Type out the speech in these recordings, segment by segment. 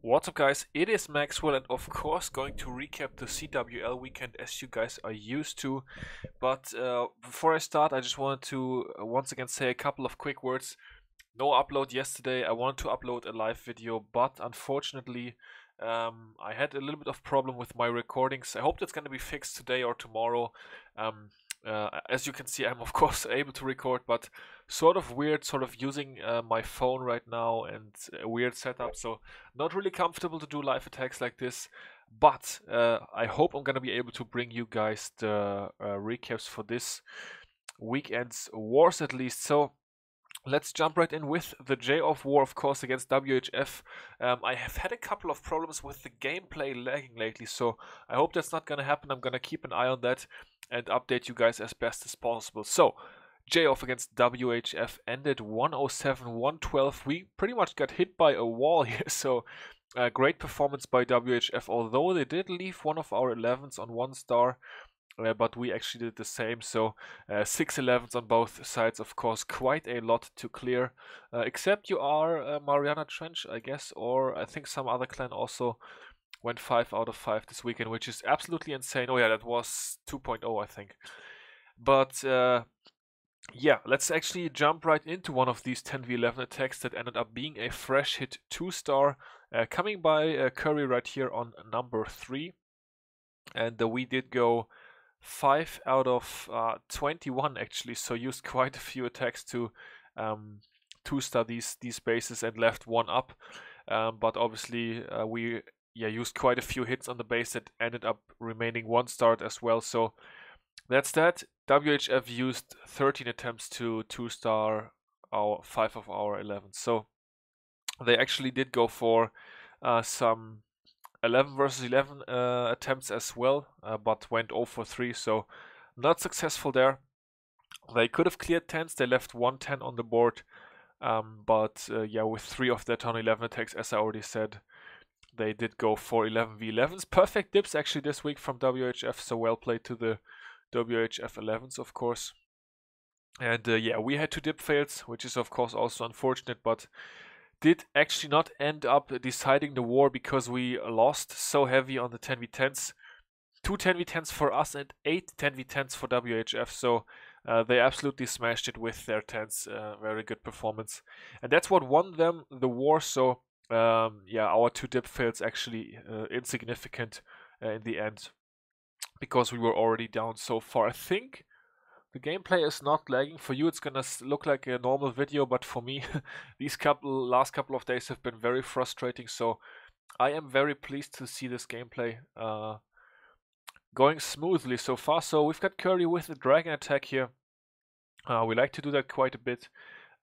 What's up, guys? It is Maxwell, and of course going to recap the CWL weekend as you guys are used to. But before I start, I just wanted to once again say a couple of quick words. No upload yesterday. I wanted to upload a live video, but unfortunately I had a little bit of problem with my recordings. I hope that's going to be fixed today or tomorrow. As you can see, I'm of course able to record, but sort of weird, sort of using my phone right now, and a weird setup, so not really comfortable to do live attacks like this. But I hope I'm going to be able to bring you guys the recaps for this weekend's wars at least. So let's jump right in with the J of War, of course, against WHF. I have had a couple of problems with the gameplay lagging lately, so I hope that's not going to happen. I'm going to keep an eye on that and update you guys as best as possible. So, J off against WHF ended 107-112. We pretty much got hit by a wall here, so great performance by WHF, although they did leave one of our 11s on 1 star. But we actually did the same, so 6 11s on both sides, of course, quite a lot to clear. Except you are Mariana Trench, I guess, or I think some other clan also went 5 out of 5 this weekend, which is absolutely insane. Oh yeah, that was 2.0, I think. But yeah, let's actually jump right into one of these 10v11 attacks that ended up being a fresh hit 2-star, coming by Curry right here on number 3. And we did go 5 out of 21 actually, so used quite a few attacks to 2-star these bases and left one up. But obviously we used quite a few hits on the base that ended up remaining 1-star as well. So that's that. WHF used 13 attempts to 2-star our 5 of our 11. So they actually did go for some 11 versus 11 attempts as well, but went 0 for 3, so not successful there. They could have cleared 10s, they left 110 on the board, but yeah, with 3 of their turn 11 attacks, as I already said, they did go for 11v11s. Perfect dips actually this week from WHF, so well played to the WHF 11s, of course. And yeah, we had 2 dip fails, which is of course also unfortunate, but did actually not end up deciding the war because we lost so heavy on the 10v10s. 2 10v10s for us and 8 10v10s for WHF, so they absolutely smashed it with their 10s. Very good performance. And that's what won them the war, so yeah, our 2 dip fails actually insignificant in the end because we were already down so far. I think the gameplay is not lagging. For you, it's gonna look like a normal video, but for me, these last couple of days have been very frustrating. So I am very pleased to see this gameplay going smoothly so far. So we've got Curry with the dragon attack here. We like to do that quite a bit,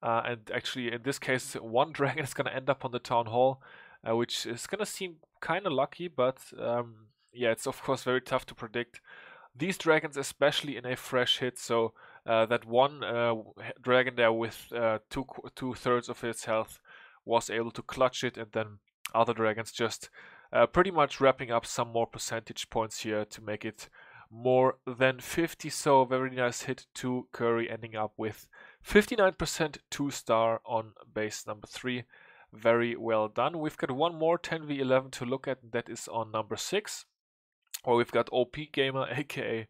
and actually in this case, one dragon is gonna end up on the town hall, which is gonna seem kind of lucky, but yeah, it's of course very tough to predict these dragons, especially in a fresh hit. So that one dragon there with two-thirds of its health was able to clutch it, and then other dragons just pretty much wrapping up some more percentage points here to make it more than 50. So very nice hit to Curry, ending up with 59% 2-star on base number 3. Very well done. We've got one more 10v11 to look at, and that is on number 6. Or we've got OP Gamer, aka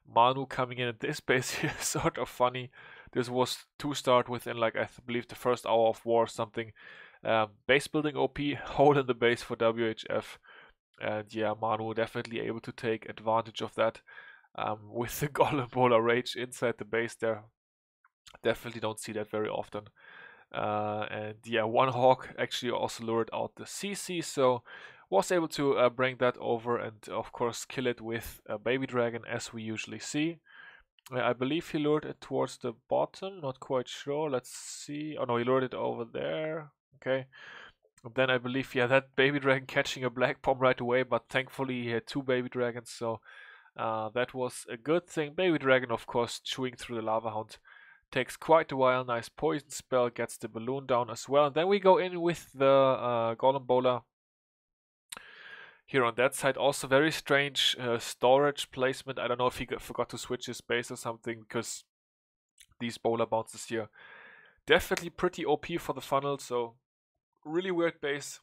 Manu, coming in at this base here. Sort of funny. This was 2-star within, like, I believe the first hour of war or something. Base building OP, hole in the base for WHF. And yeah, Manu definitely able to take advantage of that with the Golem Bowler Rage inside the base there. Definitely don't see that very often. And yeah, one Hawk actually also lured out the CC, so was able to bring that over and of course kill it with a baby dragon, as we usually see. I believe he lured it towards the bottom, not quite sure. Let's see. Oh no, he lured it over there. Okay. Then I believe, yeah, that baby dragon catching a black bomb right away, but thankfully he had 2 baby dragons, so that was a good thing. Baby dragon, of course, chewing through the lava hound. Takes quite a while. Nice poison spell, gets the balloon down as well. And then we go in with the Golem Bowler here on that side. Also very strange storage placement. I don't know if he forgot to switch his base or something, because these bowler bounces here definitely pretty OP for the funnel. So really weird base.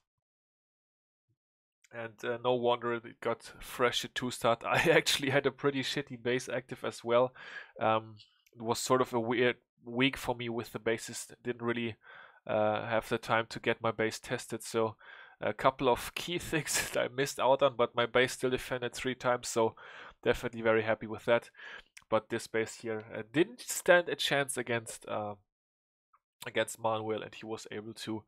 and no wonder it got fresh at 2-star. I actually had a pretty shitty base active as well. It was sort of a weird week for me with the bases. Didn't really have the time to get my base tested, so a couple of key things that I missed out on, but my base still defended 3 times, so definitely very happy with that. But this base here didn't stand a chance against Manuel, and he was able to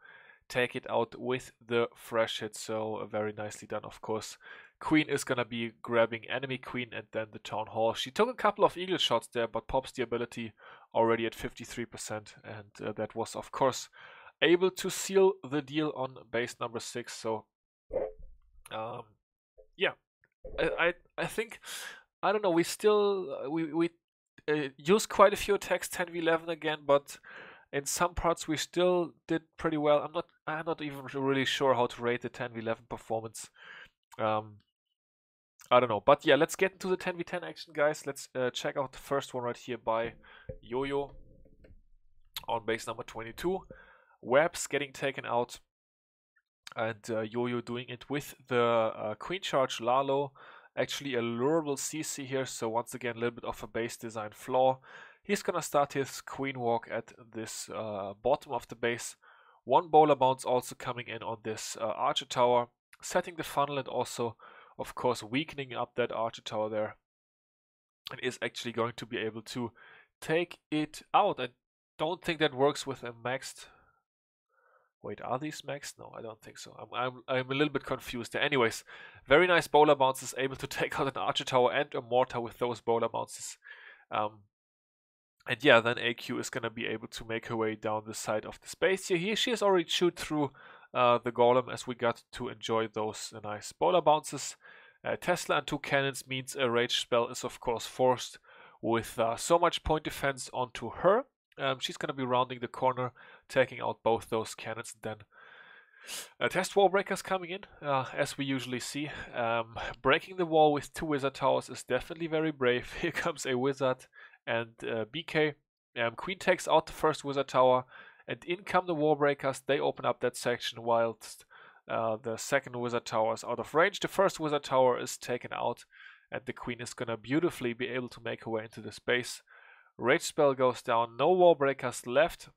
take it out with the fresh hit, so very nicely done. Of course, Queen is gonna be grabbing enemy Queen and then the Town Hall. She took a couple of eagle shots there, but pops the ability already at 53%, and that was of course able to seal the deal on base number 6. So yeah, I think, I don't know, we still we used quite a few attacks 10v11 again, but in some parts we still did pretty well. I'm not even really sure how to rate the 10v11 performance. I don't know, but yeah, let's get into the 10v10 action, guys. Let's check out the first one right here by YoYo on base number 22. Webs getting taken out, and YoYo doing it with the Queen Charge Lalo. Actually a lurable CC here, so once again a little bit of a base design flaw. He's gonna start his Queen Walk at this bottom of the base. One bowler bounce also coming in on this Archer Tower, setting the funnel and also, of course, weakening up that Archer Tower there. And is actually going to be able to take it out. I don't think that works with a maxed... Wait, are these maxed? No, I don't think so. I'm a little bit confused there. Anyways, very nice bowler bounces, able to take out an Archer Tower and a Mortar with those bowler bounces. And yeah, then AQ is going to be able to make her way down the side of the space here. She has already chewed through the Golem, as we got to enjoy those nice bowler bounces. Tesla and 2 cannons means a rage spell is of course forced with so much point defense onto her. She's going to be rounding the corner, taking out both those cannons, and then test wall breakers coming in, as we usually see. Breaking the wall with 2 wizard towers is definitely very brave. Here comes a wizard and BK. Queen takes out the first wizard tower, and in come the wall breakers. They open up that section whilst the second wizard tower is out of range. The first wizard tower is taken out, and the Queen is going to beautifully be able to make her way into the space. Rage spell goes down, no wall breakers left,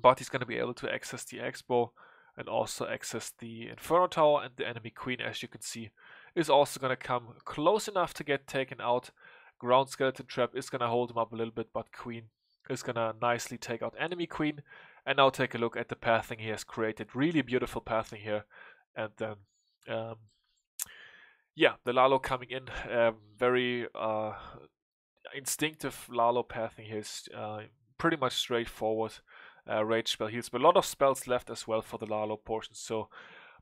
but he's going to be able to access the Expo and also access the Inferno Tower, and the enemy Queen, as you can see, is also going to come close enough to get taken out. Ground Skeleton Trap is going to hold him up a little bit, but Queen is going to nicely take out enemy Queen. And now take a look at the pathing he has created. Really beautiful pathing here. And then, yeah, the Lalo coming in, very instinctive Lalo pathing here is pretty much straightforward. Rage spell heals, but a lot of spells left as well for the Lalo portion. So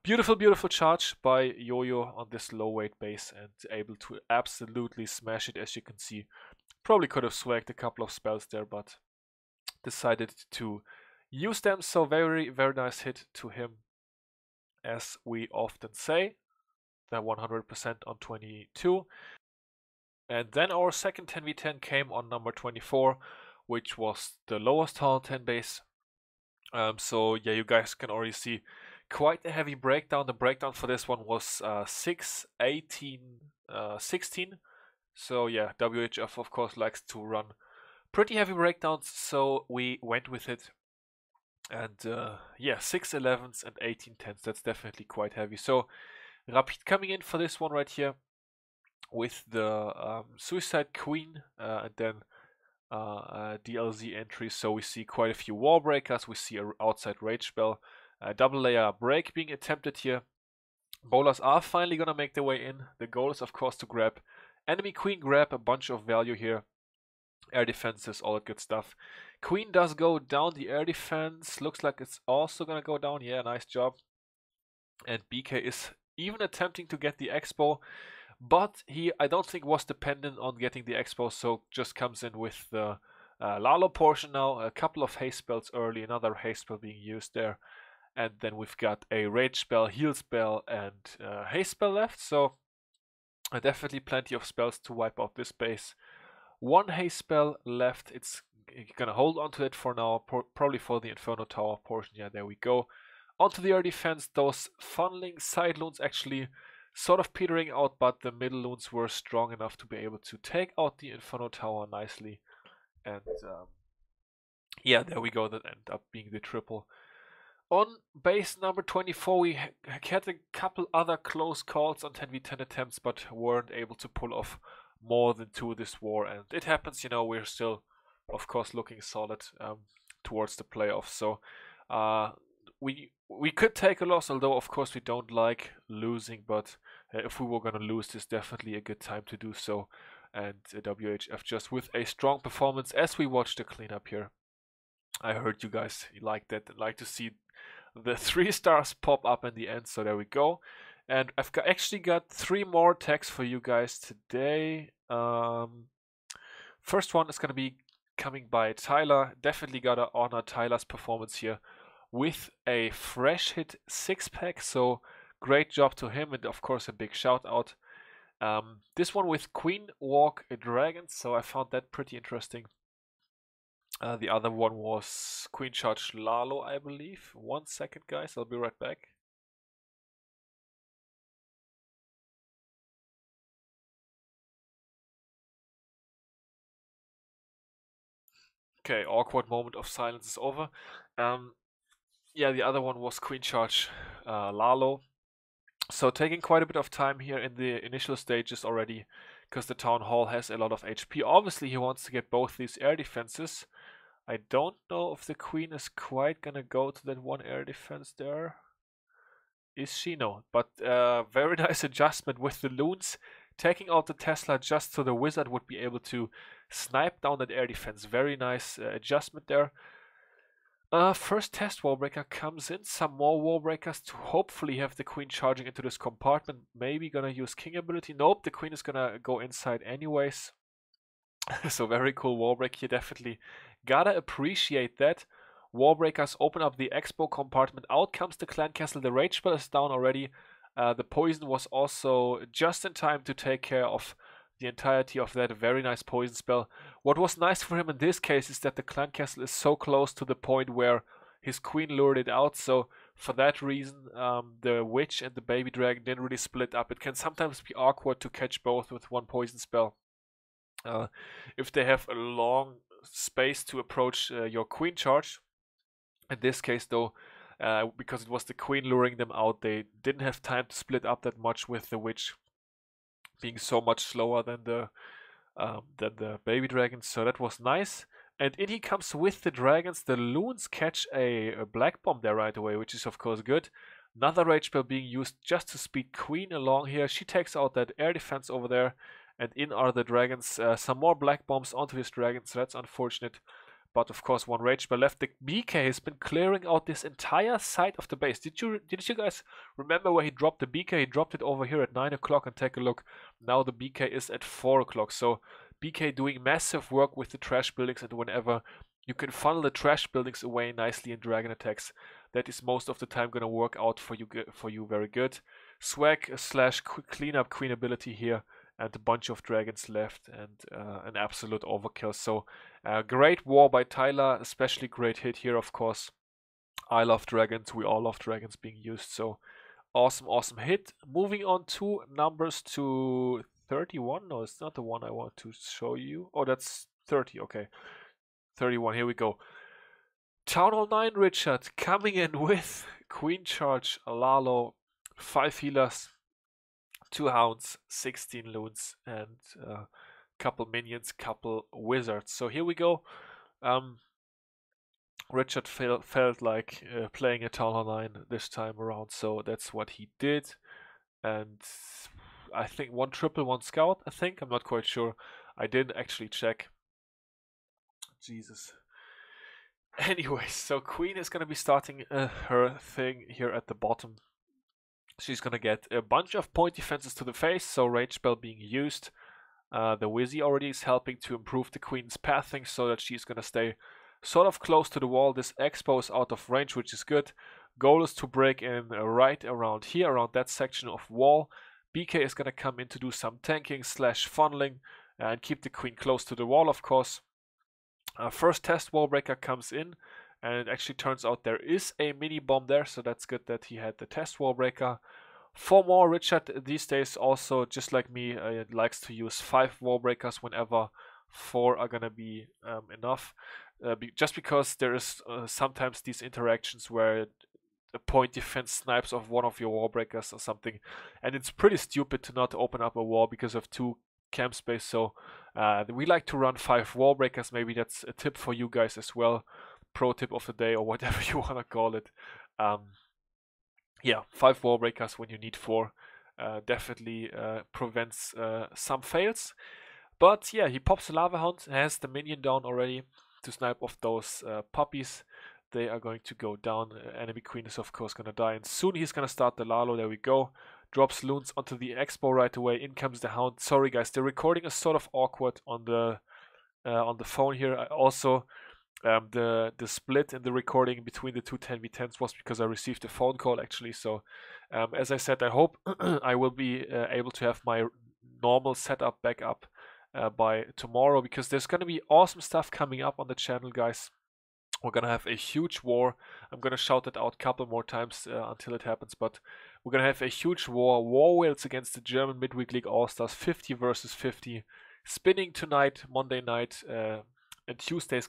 beautiful, beautiful charge by YoYo on this low weight base, and able to absolutely smash it, as you can see. Probably could have swagged a couple of spells there, but decided to use them. So very, very nice hit to him, as we often say. The 100% on 22. And then our second 10v10 came on number 24, which was the lowest Town 10 base. So yeah, you guys can already see quite a heavy breakdown. The breakdown for this one was 6, 18, 16. So yeah, WHF of course likes to run pretty heavy breakdowns, so we went with it. And yeah, 6 11s and 18 10s, that's definitely quite heavy. So Rapid coming in for this one right here with the Suicide Queen, and then DLZ entries. So we see quite a few wall breakers, we see an outside rage spell, double layer break being attempted here. Bowlers are finally gonna make their way in. The goal is of course to grab enemy Queen, grab a bunch of value here. Air defenses, all that good stuff. Queen does go down, the air defense looks like it's also gonna go down. Yeah, nice job. And BK is even attempting to get the Expo, but he, I don't think, was dependent on getting the Expo, so just comes in with the Lalo portion now. A couple of haste spells early, another haste spell being used there, and then we've got a rage spell, heal spell, and haste spell left. So definitely plenty of spells to wipe out this base. One haste spell left. It's gonna hold on to it for now, probably for the Inferno Tower portion. Yeah, there we go. Onto the air defense, those funneling side loons actually sort of petering out, but the middle loons were strong enough to be able to take out the Inferno Tower nicely. And yeah, there we go, that ended up being the triple. On base number 24, we had a couple other close calls on 10v10 attempts, but weren't able to pull off more than 2 this war. And it happens, you know, we're still, of course, looking solid towards the playoffs. So we could take a loss, although, of course, we don't like losing. But if we were going to lose, this is definitely a good time to do so. And WHF just with a strong performance as we watch the cleanup here. I heard you guys like that and like to see the 3 stars pop up in the end, so there we go. And I've actually got 3 more tags for you guys today. First one is going to be coming by Tyler. Definitely gotta honor Tyler's performance here with a fresh hit 6-pack, so great job to him, and of course a big shout out. This one with Queen Walk Dragons, so I found that pretty interesting. The other one was Queen Charge Lalo, I believe. 1 second, guys, I'll be right back. Okay, awkward moment of silence is over. Yeah, the other one was Queen Charge Lalo. So taking quite a bit of time here in the initial stages already, because the Town Hall has a lot of HP. Obviously, he wants to get both these air defenses. I don't know if the Queen is quite gonna go to that 1 air defense there. Is she? No. But very nice adjustment with the loons. Taking out the Tesla just so the Wizard would be able to snipe down that air defense. Very nice adjustment there. First test Wallbreaker comes in. Some more Wallbreakers to hopefully have the Queen charging into this compartment. Maybe gonna use King ability. Nope, the Queen is gonna go inside anyways. So very cool Wallbreak here, definitely. Gotta appreciate that. Wallbreakers open up the Expo compartment. Out comes the Clan Castle. The Rage Spell is down already. The poison was also just in time to take care of the entirety of that. A very nice poison spell. What was nice for him in this case is that the Clan Castle is so close to the point where his queen lured it out. So for that reason, the Witch and the Baby Dragon didn't really split up. It can sometimes be awkward to catch both with 1 poison spell. If they have a long space to approach your queen charge. In this case though, because it was the queen luring them out, they didn't have time to split up that much, with the witch being so much slower than the baby dragons. So that was nice. And in he comes with the dragons. The loons catch a black bomb there right away, which is of course good. Another rage spell being used just to speed queen along here. She takes out that air defense over there. And in are the dragons. Some more black bombs onto his dragons, so that's unfortunate. But of course, 1 rage spell left. The BK has been clearing out this entire side of the base. Did you guys remember where he dropped the BK? He dropped it over here at 9 o'clock, and take a look. Now the BK is at 4 o'clock. So BK doing massive work with the trash buildings, and whenever you can funnel the trash buildings away nicely in dragon attacks, that is most of the time going to work out for you very good. Swag / cleanup queen ability here. And a bunch of dragons left, and an absolute overkill. So great war by Tyler, especially great hit here, of course. I love dragons, we all love dragons being used, so awesome hit. Moving on to numbers to 31. No, it's not the one I want to show you. Oh, that's 30, okay. 31, here we go. Town Hall 9 Richard coming in with Queen Charge, Lalo, 5 healers, 2 hounds, 16 loons, and couple minions, couple wizards. So here we go. Richard felt like playing a Town Hall 9 this time around, so that's what he did. And I think 1 triple, 1 scout, I think. I'm not quite sure. I didn't actually check. Jesus. Anyways, so Queen is going to be starting her thing here at the bottom. She's gonna get a bunch of point defenses to the face, so rage spell being used. The Wizzy already is helping to improve the Queen's pathing so that she's gonna stay sort of close to the wall. This Expo is out of range, which is good. Goal is to break in right around here, around that section of wall. BK is gonna come in to do some tanking / funneling and keep the Queen close to the wall, of course. First test Wallbreaker comes in. and it actually turns out there is a mini bomb there, so that's good that he had the test wall breaker. 4 more. Richard these days also, just like me, likes to use 5 wall breakers whenever 4 are gonna be enough. Just because there is sometimes these interactions where a point defense snipes off one of your wall breakers or something, and it's pretty stupid to not open up a wall because of 2 camp space. So we like to run 5 wall breakers. Maybe that's a tip for you guys as well, pro tip of the day or whatever you want to call it. Yeah, 5 wall breakers when you need 4 definitely prevents some fails. But yeah, he pops the Lava Hound, has the minion down already to snipe off those puppies. They are going to go down. Enemy Queen is of course gonna die, and soon he's gonna start the Lalo. There we go. Drops loons onto the Expo right away. In comes the Hound. Sorry guys, the recording is sort of awkward on the phone here. I also the split in the recording between the two 10v10s was because I received a phone call actually. So as I said, I hope I will be able to have my normal setup back up by tomorrow, because there's going to be awesome stuff coming up on the channel, guys. We're going to have a huge war. I'm going to shout it out a couple more times until it happens, but we're going to have a huge war. War Whales against the German Midweek League All-Stars, 50 versus 50. Spinning tonight, Monday night, and Tuesday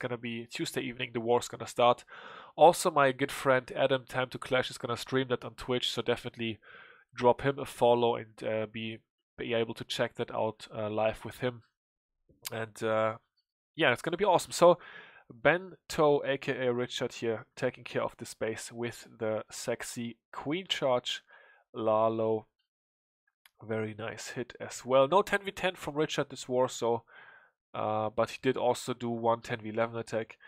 evening, the war's gonna start. Also, my good friend Adam, Time to Clash, is gonna stream that on Twitch, so definitely drop him a follow and be able to check that out live with him. And yeah, it's gonna be awesome. So Bento, aka Richard here, taking care of the space with the sexy Queen Charge Lalo. Very nice hit as well. No 10v10 from Richard this war, so but he did also do one 10v11 attack.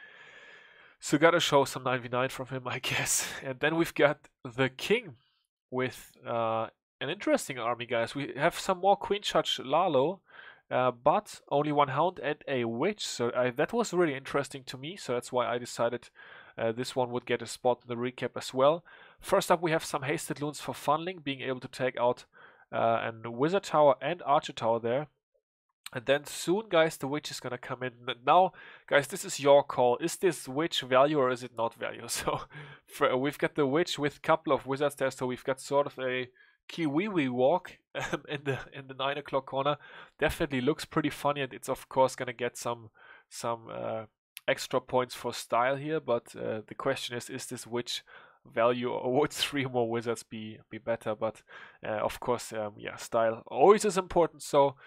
So gotta show some 9v9 from him, I guess. And then we've got the King with an interesting army, guys. We have some more Queen Charge Lalo, but only 1 Hound and a Witch. So that was really interesting to me. So that's why I decided this one would get a spot in the recap as well. First up, we have some Hasted Loons for funneling, being able to take out a Wizard Tower and Archer Tower there. And then soon, guys, the Witch is gonna come in. Now, guys, this is your call. Is this Witch value or is it not value? So we've got the Witch with a couple of Wizards there. So we've got sort of a Kiwiwi walk in the 9 o'clock corner. Definitely looks pretty funny, and it's of course gonna get some extra points for style here. But the question is this Witch value, or would 3 more Wizards be better? But of course, yeah, style always is important. So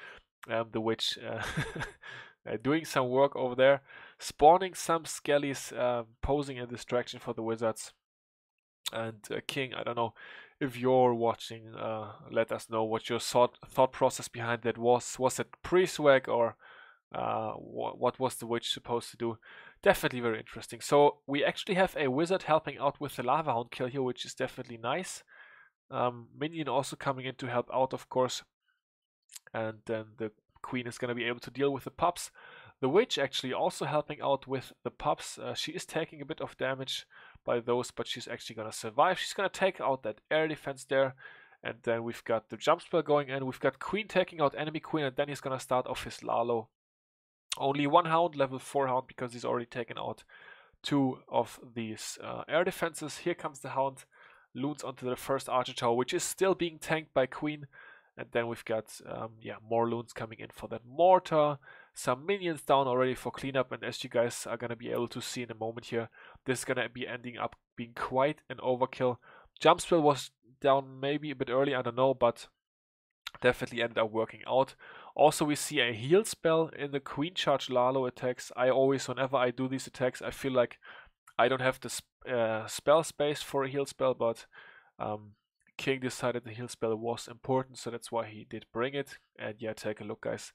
the Witch doing some work over there, spawning some skellies, posing a distraction for the Wizards. And King, I don't know if you're watching, let us know what your thought process behind that was. Was it pre-swag, or what was the Witch supposed to do? Definitely very interesting. So we actually have a Wizard helping out with the Lava Hound kill here, which is definitely nice. Minion also coming in to help out, of course. And then the Queen is going to be able to deal with the pups. The Witch actually also helping out with the pups. She is taking a bit of damage by those, but she's actually going to survive. She's going to take out that air defense there. And then we've got the jump spell going in. We've got Queen taking out enemy Queen, and then he's going to start off his Lalo. Only 1 Hound, level 4 Hound, because he's already taken out 2 of these air defenses. Here comes the Hound. Loons onto the first Archer Tower, which is still being tanked by Queen. And then we've got yeah, more loons coming in for that mortar. Some minions down already for cleanup. And as you guys are going to be able to see in a moment here, this is going to be ending up being quite an overkill. Jump spell was down maybe a bit early, I don't know, but definitely ended up working out. Also, we see a heal spell in the Queen Charge Lalo attacks. I always, whenever I do these attacks, I feel like I don't have the spell space for a heal spell, but King decided the heal spell was important, so that's why he did bring it. And yeah, take a look, guys.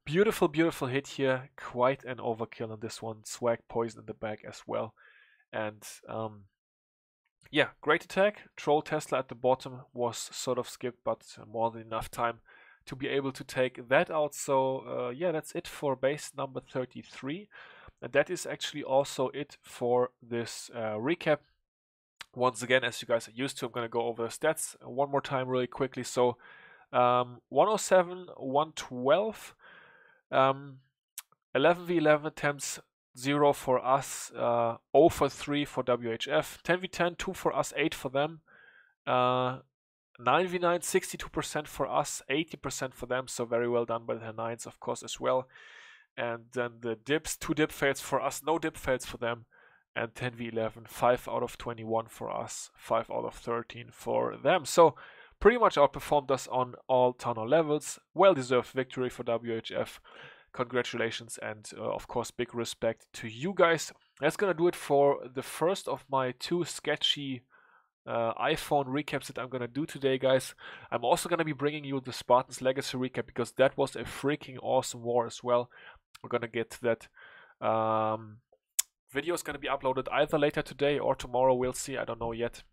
Beautiful, beautiful hit here. Quite an overkill on this one. Swag poison in the back as well. And yeah, great attack. Troll Tesla at the bottom was sort of skipped, but more than enough time to be able to take that out. So yeah, that's it for base number 33. And that is actually also it for this recap. Once again, as you guys are used to, I'm going to go over the stats one more time really quickly. So 107, 112, 11v11 attempts, 0 for us, 0 for 3 for WHF, 10v10, 2 for us, 8 for them, 9v9, 62% for us, 80% for them, so very well done by the 9s, of course, as well. And then the dips, 2 dip fails for us, no dip fails for them, and 10v11, 5 out of 21 for us, 5 out of 13 for them. So pretty much outperformed us on all town hall levels. Well-deserved victory for WHF. Congratulations, and of course big respect to you guys. That's gonna do it for the first of my 2 sketchy iPhone recaps that I'm gonna do today, guys. I'm also gonna be bringing you the Spartans Legacy recap because that was a freaking awesome war as well. We're gonna get that video is gonna be uploaded either later today or tomorrow. We'll see, I don't know yet,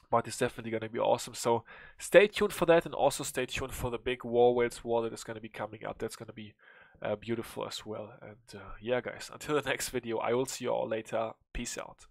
but it's definitely gonna be awesome. So stay tuned for that, and also stay tuned for the big War Whales war that is gonna be coming up. That's gonna be beautiful as well. And yeah, guys, until the next video, I will see you all later. Peace out.